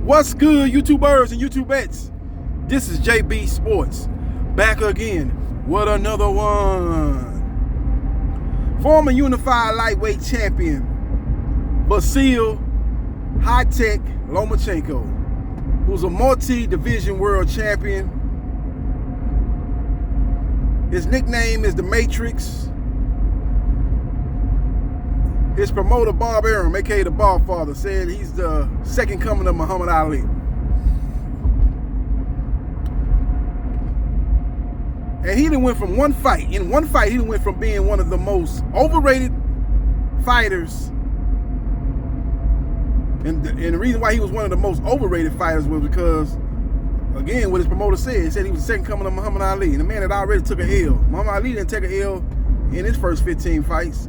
What's good, YouTubers and YouTubettes? This is JB Sports, back again with another one. Former unified lightweight champion, Vasyl Lomachenko, who's a multi-division world champion. His nickname is The Matrix. His promoter, Bob Arum, aka the Ballfather, said he's the second coming of Muhammad Ali. And he done went from one fight. In one fight, he done went from being one of the most overrated fighters. And the reason why he was one of the most overrated fighters was because, again, what his promoter said, he said he was the second coming of Muhammad Ali. And the man that already took a L. Muhammad Ali didn't take a L in his first 15 fights.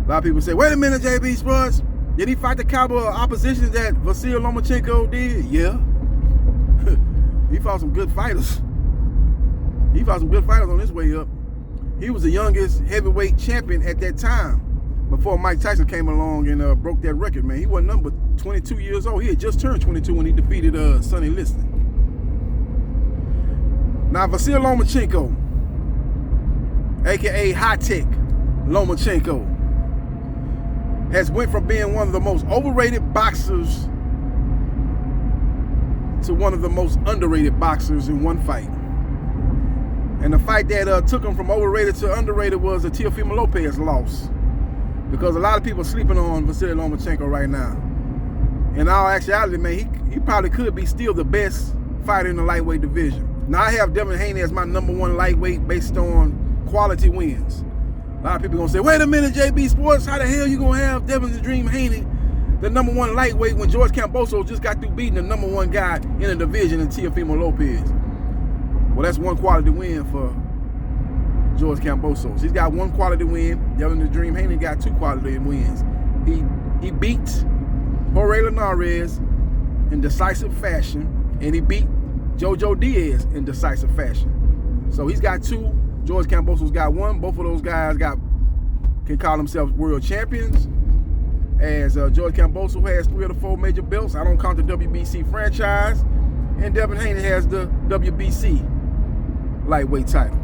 A lot of people say, wait a minute, JB Sports, did he fight the caliber of opposition that Vasyl Lomachenko did? Yeah. He fought some good fighters. He fought some good fighters on his way up. He was the youngest heavyweight champion at that time before Mike Tyson came along and broke that record, man. He wasn't number 22 years old. He had just turned 22 when he defeated Sonny Liston. Now, Vasyl Lomachenko, a.k.a. High-Tech Lomachenko, has went from being one of the most overrated boxers to one of the most underrated boxers in one fight. And the fight that took him from overrated to underrated was the Teofimo Lopez loss. Because a lot of people are sleeping on Vasyl Lomachenko right now. In all actuality, man, he probably could be still the best fighter in the lightweight division. Now, I have Devin Haney as my #1 lightweight based on quality wins. A lot of people are going to say, wait a minute, JB Sports, how the hell you going to have Devin the Dream Haney, the #1 lightweight, when George Camboso just got through beating the #1 guy in the division in Teofimo Lopez? Well, that's one quality win for George Camboso. He's got one quality win. Devin the Dream Haney got 2 quality wins. He beat Jorge Linares in decisive fashion, and he beat Jojo Diaz in decisive fashion. So he's got 2. George Camboso's got 1. Both of those guys can call themselves world champions. As George Camboso has 3 of the 4 major belts. I don't count the WBC franchise. And Devin Haney has the WBC lightweight title.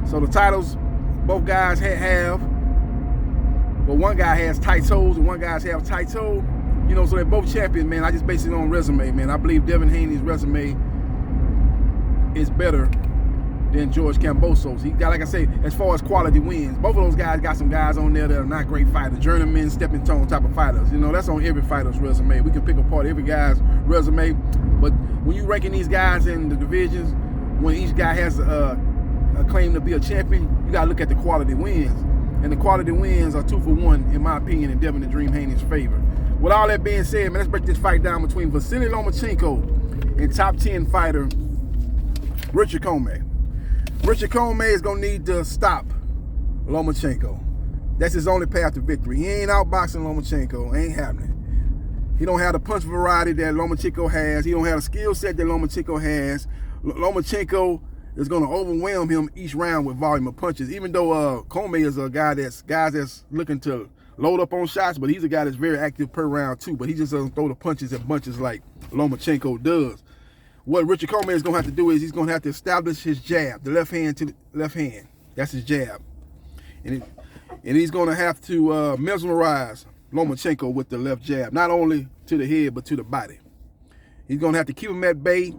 So the titles both guys have, but one guy has tight toes and one guy have tight toe. You know, so they're both champions, man. I just base it on resume, man. I believe Devin Haney's resume is better than George Camboso's. He got, like I say, as far as quality wins, both of those guys got some guys on there that are not great fighters, journeyman, stepping stone type of fighters. You know, that's on every fighter's resume. We can pick apart every guy's resume, but when you ranking these guys in the divisions, when each guy has a claim to be a champion, you gotta look at the quality wins. And the quality wins are 2 for 1, in my opinion, in Devin the Dream Haney's favor. With all that being said, man, let's break this fight down between Vasyl Lomachenko and top 10 fighter Richard Commey. Richard Commey is gonna need to stop Lomachenko. That's his only path to victory. He ain't outboxing Lomachenko. Ain't happening. He don't have the punch variety that Lomachenko has. He don't have the skill set that Lomachenko has. Lomachenko is going to overwhelm him each round with volume of punches. Even though Commey is a guy that's looking to load up on shots, but he's a guy that's very active per round too. But he just doesn't throw the punches and bunches like Lomachenko does. What Richard Commey is going to have to do is he's going to have to establish his jab, the left hand to the left hand. That's his jab. And he's going to have to mesmerize Lomachenko with the left jab, not only to the head, but to the body. He's going to have to keep him at bay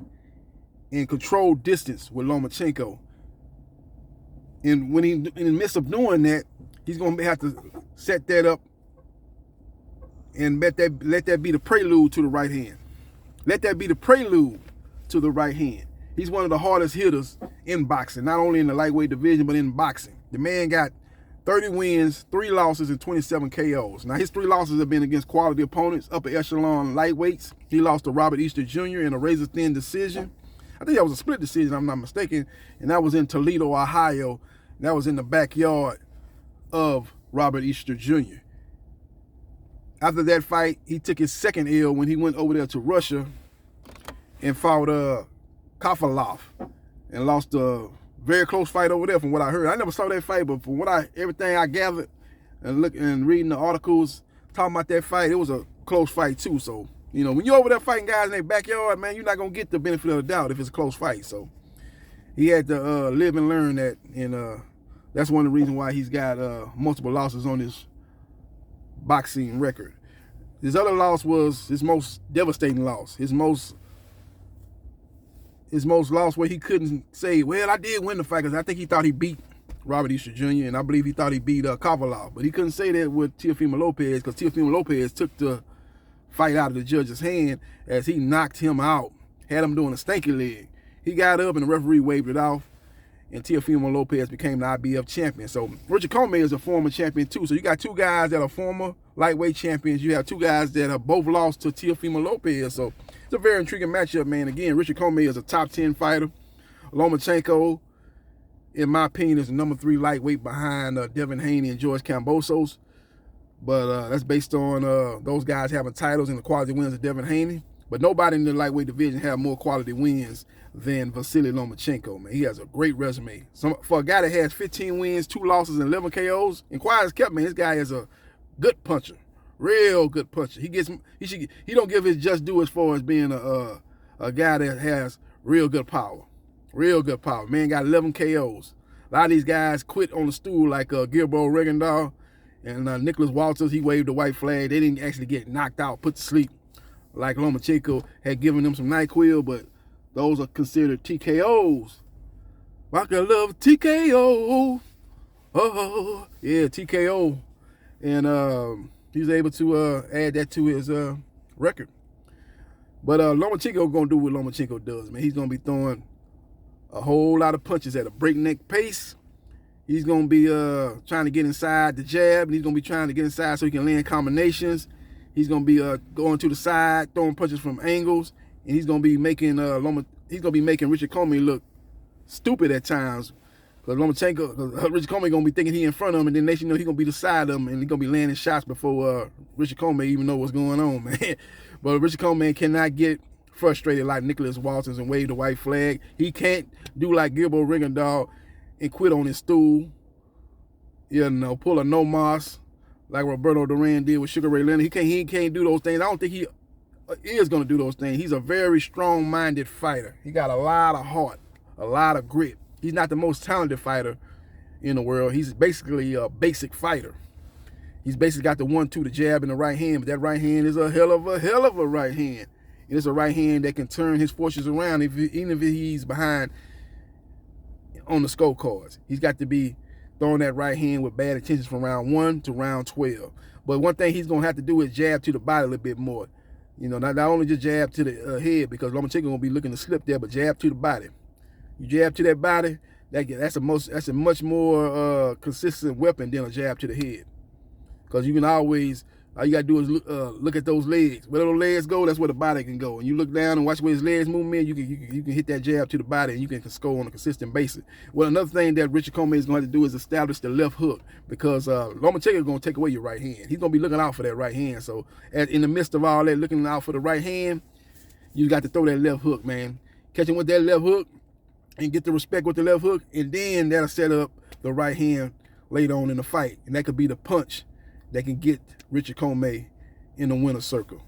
and control distance with Lomachenko. And when in the midst of doing that, he's going to have to set that up and let that be the prelude to the right hand. Let that be the prelude to the right hand. He's one of the hardest hitters in boxing, not only in the lightweight division, but in boxing. The man got 30 wins, 3 losses, and 27 KOs. Now, his 3 losses have been against quality opponents, upper echelon lightweights. He lost to Robert Easter Jr. in a razor-thin decision. I think that was a split decision, if I'm not mistaken, and that was in Toledo, Ohio. That was in the backyard of Robert Easter Jr. After that fight, he took his second L when he went over there to Russia and fought Kafalov and lost a very close fight over there from what I heard. I never saw that fight, but from everything I gathered and reading the articles talking about that fight, it was a close fight too. So You know, when you're over there fighting guys in their backyard, man, you're not going to get the benefit of the doubt if it's a close fight. So he had to live and learn that, and that's one of the reasons why he's got multiple losses on his boxing record. His other loss was his most devastating loss. His most loss where he couldn't say, well, I did win the fight, because I think he thought he beat Robert Easter Jr., and I believe he thought he beat Kovalov. But he couldn't say that with Teofimo Lopez, because Teofimo Lopez took the fight out of the judge's hand as he knocked him out, had him doing a stanky leg. He got up and the referee waved it off, and Teofimo Lopez became the IBF champion. So Richard Commey is a former champion too. So you got two guys that are former lightweight champions. You have two guys that have both lost to Teofimo Lopez. So it's a very intriguing matchup, man. Again, Richard Commey is a top 10 fighter. Lomachenko, in my opinion, is the number 3 lightweight behind Devin Haney and George Kambosos. But that's based on those guys having titles and the quality wins of Devin Haney. But nobody in the lightweight division have more quality wins than Vasyl Lomachenko, man. He has a great resume. For a guy that has 15 wins, 2 losses, and 11 KOs, and quiet as kept, man, this guy is a good puncher. Real good puncher. He don't give his just due as far as being a guy that has real good power. Real good power. Man got 11 KOs. A lot of these guys quit on the stool like Gilbert Regendahl and Nicholas Walters. He waved the white flag. They didn't actually get knocked out, put to sleep like Lomachenko had given them some NyQuil, but those are considered TKOs. I can love TKO. Oh, yeah, TKO. And he's able to add that to his record. But Lomachenko going to do what Lomachenko does, man. He's going to be throwing a whole lot of punches at a breakneck pace. He's going to be trying to get inside the jab, and he's going to be trying to get inside so he can land combinations. He's going to be going to the side, throwing punches from angles, and he's going to be making Richard Commey look stupid at times. Because Richard Commey going to be thinking he in front of him, and then next you know he's going to be beside him, and he's going to be landing shots before Richard Commey even know what's going on, man. But Richard Commey cannot get frustrated like Nicholas Walters and wave the white flag. He can't do like Gilbert Regendahl and quit on his stool. You know, pull a no mas like Roberto Duran did with Sugar Ray Leonard. He can't do those things. I don't think he is going to do those things. He's a very strong-minded fighter. He got a lot of heart, a lot of grit. He's not the most talented fighter in the world. He's basically a basic fighter. He's basically got the 1-2, the jab, and the right hand, but that right hand is a hell of a right hand. And it's a right hand that can turn his fortunes around even if he's behind on the scorecards. He's got to be throwing that right hand with bad intentions from round 1 to round 12. But one thing he's going to have to do is jab to the body a little bit more. You know, not only just jab to the head, because Lomachenko going to be looking to slip there, but jab to the body. You jab to that body, that's a much more consistent weapon than a jab to the head. Because you can always, all you got to do is look at those legs. Where those legs go, that's where the body can go. And you look down and watch where his legs move, man, you can hit that jab to the body and you can score on a consistent basis. Well, another thing that Richard Commey is going to have to do is establish the left hook, because Lomachenko is going to take away your right hand. He's going to be looking out for that right hand. So in the midst of all that, looking out for the right hand, you got to throw that left hook, man. Catch him with that left hook and get the respect with the left hook, and then that'll set up the right hand later on in the fight. And that could be the punch that can get Richard Commey in the winner's circle.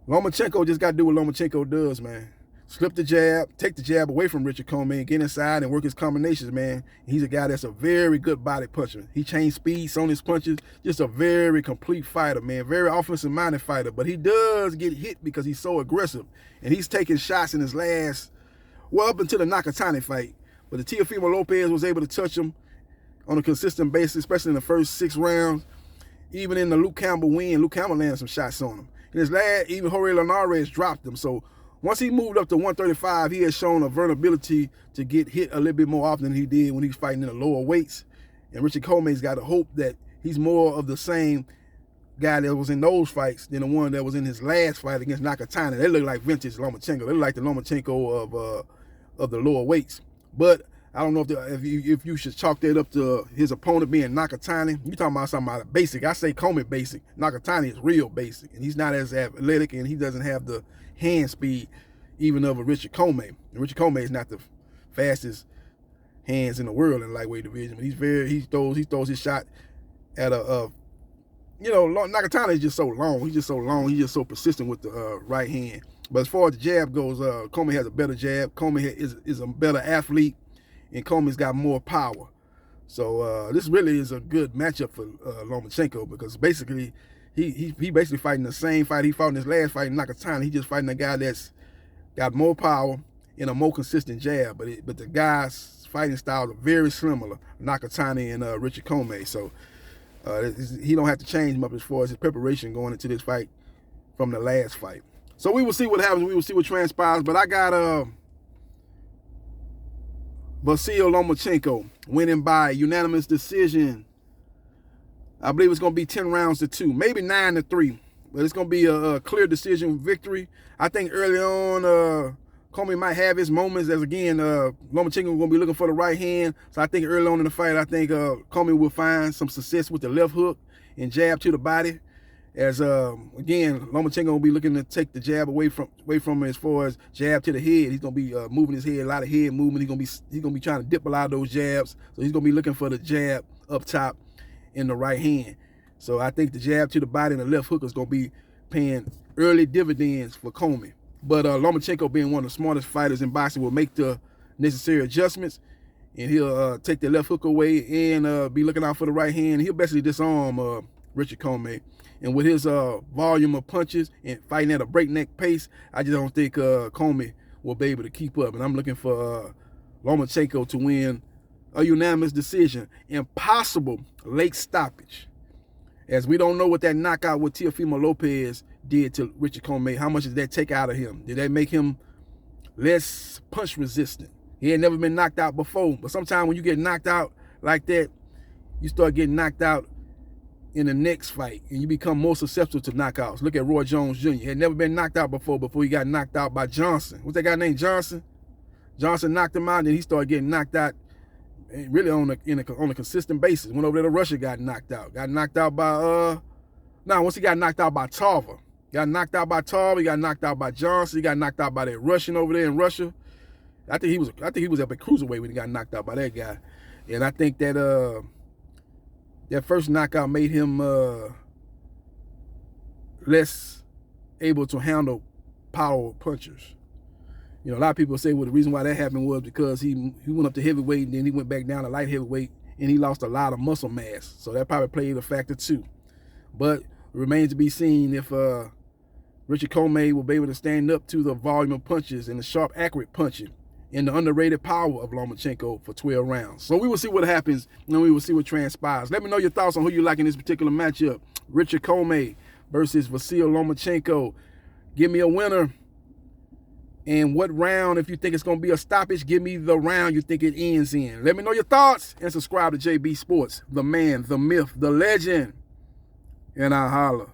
Lomachenko just got to do what Lomachenko does, man. Slip the jab, take the jab away from Richard Commey, and get inside and work his combinations, man. He's a guy that's a very good body puncher. He changed speeds on his punches. Just a very complete fighter, man. Very offensive-minded fighter. But he does get hit because he's so aggressive. And he's taking shots in his last, well, up until the Nakatani fight. But the Teofimo Lopez was able to touch him on a consistent basis, especially in the first 6 rounds. Even in the Luke Campbell win, Luke Campbell landed some shots on him. In his last, even Jorge Linares dropped him. So once he moved up to 135, he has shown a vulnerability to get hit a little bit more often than he did when he was fighting in the lower weights. And Richard Commey's got to hope that he's more of the same guy that was in those fights than the one that was in his last fight against Nakatani. They look like vintage Lomachenko. They look like the Lomachenko of the lower weights. But I don't know if you should chalk that up to his opponent being Nakatani. You talking about something about basic. I say Commey basic. Nakatani is real basic. And he's not as athletic, and he doesn't have the hand speed even of a Richard Commey. And Richard Commey is not the fastest hands in the world in the lightweight division. But he throws his shot at a you know, Nakatani is just so long. He's just so long. He's just so persistent with the right hand. But as far as the jab goes, Commey has a better jab. Commey is a better athlete, and Commey's got more power. So this really is a good matchup for Lomachenko, because basically he basically fighting the same fight he fought in his last fight in Nakatani. He just fighting a guy that's got more power and a more consistent jab. But the guys' fighting styles are very similar, Nakatani and Richard Commey. So he don't have to change him up as far as his preparation going into this fight from the last fight. So we will see what happens. We will see what transpires. But I got Vasyl Lomachenko winning by unanimous decision. I believe it's going to be 10 rounds to 2, maybe 9-3. But it's going to be a clear decision victory. I think early on, Commey might have his moments, as again, Lomachenko going to be looking for the right hand. So I think early on in the fight, I think Commey will find some success with the left hook and jab to the body. As again, Lomachenko will be looking to take the jab away from him as far as jab to the head. He's going to be moving his head, a lot of head movement. He's going to be trying to dip a lot of those jabs. So he's going to be looking for the jab up top in the right hand. So I think the jab to the body and the left hook is going to be paying early dividends for Commey. But Lomachenko, being one of the smartest fighters in boxing, will make the necessary adjustments, and he'll take the left hook away and be looking out for the right hand. He'll basically disarm Richard Commey. And with his volume of punches and fighting at a breakneck pace, I just don't think Commey will be able to keep up. And I'm looking for Lomachenko to win a unanimous decision, impossible late stoppage. As we don't know what that knockout with Teofimo Lopez did to Richard Commey. How much did that take out of him? Did that make him less punch resistant? He had never been knocked out before. But sometimes when you get knocked out like that, you start getting knocked out in the next fight, and you become more susceptible to knockouts. Look at Roy Jones Jr. He had never been knocked out before he got knocked out by Johnson. What's that guy named Johnson? Johnson knocked him out, and then he started getting knocked out really on a consistent basis. Went over there to Russia, got knocked out. Got knocked out by once he got knocked out by Tarver. Got knocked out by Tarver, he got knocked out by Johnson, he got knocked out by that Russian over there in Russia. I think he was up at cruiserweight when he got knocked out by that guy. And I think that that first knockout made him less able to handle power punchers. You know, a lot of people say, well, the reason why that happened was because he went up to heavyweight, and then he went back down to light heavyweight, and he lost a lot of muscle mass. So that probably played a factor too. But it remains to be seen if Richard Commey will be able to stand up to the volume of punches and the sharp, accurate punching and the underrated power of Lomachenko for 12 rounds. So we will see what happens, and we will see what transpires. Let me know your thoughts on who you like in this particular matchup. Richard Commey versus Vasyl Lomachenko. Give me a winner. And what round, if you think it's going to be a stoppage, give me the round you think it ends in. Let me know your thoughts, and subscribe to JB Sports, the man, the myth, the legend. And I holla.